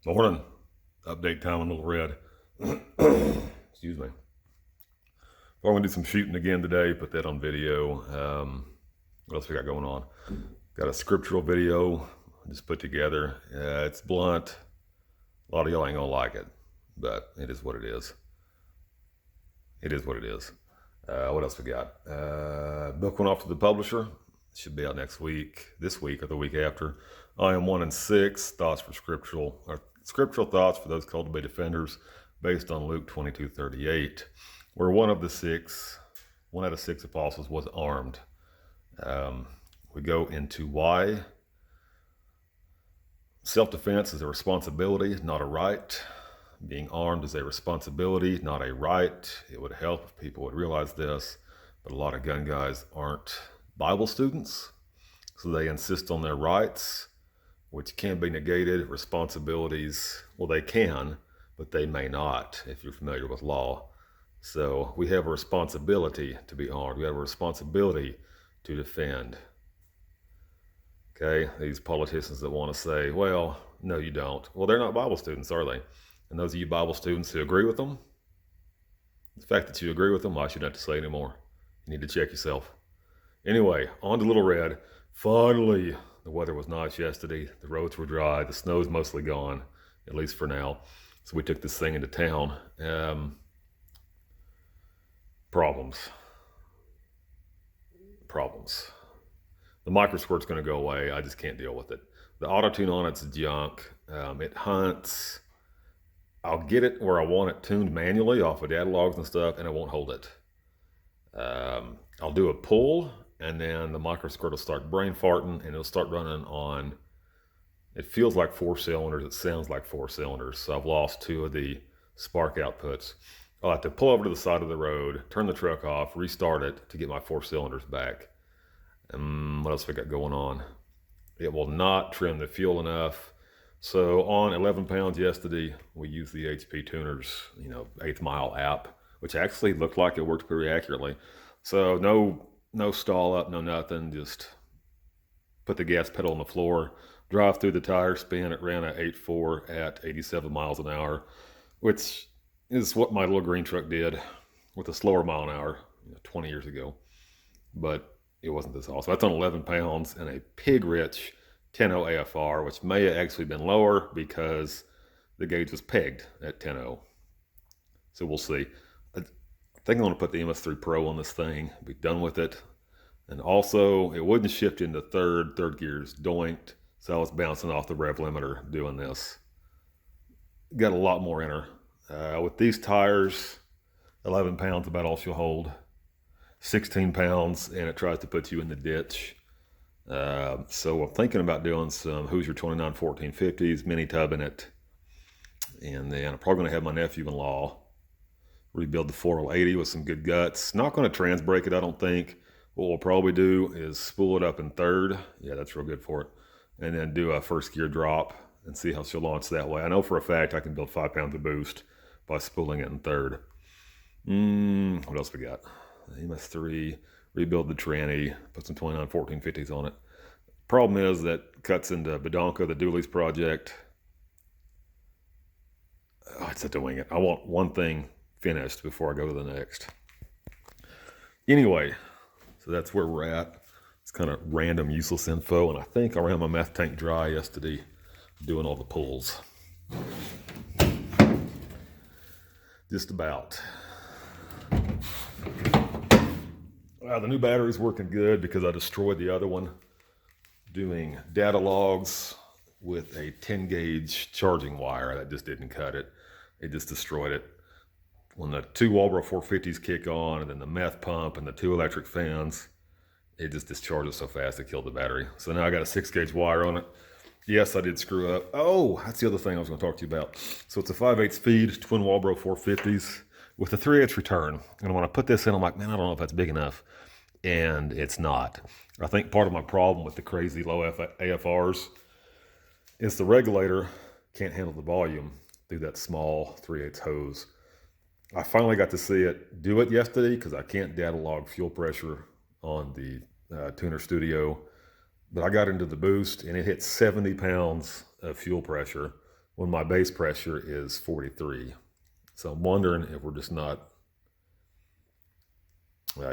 Morning. Update time on Lil Red. Excuse me. We're going to do some shooting again today. Put that on video. What else we got going on? Got a scriptural video just put together. It's blunt. A lot of y'all ain't going to like it, but it is what it is. It is what it is. What else we got? Book went off to the publisher. Should be out next week, this week, or the week after. I am 1 and 6. Thoughts for scriptural thoughts for those called to be defenders, based on Luke 22:38, where one out of 6 apostles was armed. We go into why self-defense is a responsibility, not a right. Being armed is a responsibility, not a right. It would help if people would realize this, but a lot of gun guys aren't Bible students, so they insist on their rights, which can be negated. Responsibilities, well, they can, but they may not if you're familiar with law. So we have a responsibility to be armed. We have a responsibility to defend. Okay, these politicians that want to say, well, no, you don't. Well, they're not Bible students, are they? And those of you Bible students who agree with them, the fact that you agree with them, I shouldn't have to say anymore. You need to check yourself. Anyway, on to Lil Red. Finally, the weather was nice yesterday. The roads were dry. The snow's mostly gone, at least for now. So we took this thing into town. Problems. The micro squirt's going to go away. I just can't deal with it. The auto tune on it's junk. It hunts. I'll get it where I want it tuned manually off of data logs and stuff, and it won't hold it. I'll do a pull, and then the micro squirt will start brain farting, and it'll start running on. It feels like 4 cylinders. It sounds like 4 cylinders. So I've lost 2 of the spark outputs. I'll have to pull over to the side of the road, turn the truck off, restart it to get my 4 cylinders back. What else we got going on? It will not trim the fuel enough. So on 11 pounds yesterday, we used the HP Tuners, 8th Mile app, which actually looked like it worked pretty accurately. So no stall up, no nothing. Just put the gas pedal on the floor, drive through the tire spin. It ran at 8.4 at 87 miles an hour, which is what my little green truck did with a slower mile an hour 20 years ago. But it wasn't this awesome. That's on 11 pounds and a pig-rich 10.0 AFR, which may have actually been lower because the gauge was pegged at 10.0. So we'll see. I think I'm going to put the MS3 Pro on this thing, be done with it. And also, it wouldn't shift into third gear's doinked, so I was bouncing off the rev limiter doing this. Got a lot more in her. With these tires, 11 pounds about all she'll hold. 16 pounds, and it tries to put you in the ditch. So I'm thinking about doing some Hoosier 29 1450s, mini tubbing it. And then I'm probably going to have my nephew-in-law rebuild the 480 with some good guts. Not going to trans brake it, I don't think. What we'll probably do is spool it up in third. Yeah, that's real good for it. And then do a first gear drop and see how she'll launch that way. I know for a fact I can build 5 pounds of boost by spooling it in third. What else we got? MS3, rebuild the tranny, put some 29 1450s on it. Problem is that cuts into Bedonka, the Dooley's project. I just have to wing it. I want one thing finished before I go to the next. Anyway, so that's where we're at. It's kind of random, useless info, and I think I ran my meth tank dry yesterday doing all the pulls. Just about. The new battery's working good because I destroyed the other one doing data logs with a 10 gauge charging wire that just didn't cut it. It just destroyed it. When the 2 Walbro 450s kick on, and then the meth pump and the 2 electric fans, it just discharges so fast it killed the battery. So now I got a 6 gauge wire on it. Yes, I did screw up. Oh, that's the other thing I was going to talk to you about. So it's a 5/8 speed twin Walbro 450s with a 3/8 return. And when I put this in, I'm like, man, I don't know if that's big enough. And it's not. I think part of my problem with the crazy low AFRs is the regulator can't handle the volume through that small 3/8 hose. I finally got to see it do it yesterday because I can't data log fuel pressure on the Tuner Studio. But I got into the boost and it hit 70 pounds of fuel pressure when my base pressure is 43. So I'm wondering if we're just not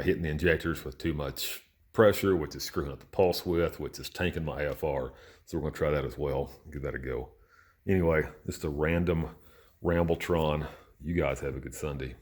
hitting the injectors with too much pressure, which is screwing up the pulse width, which is tanking my AFR. So we're going to try that as well. Give that a go. Anyway, just a random Rambletron. You guys have a good Sunday.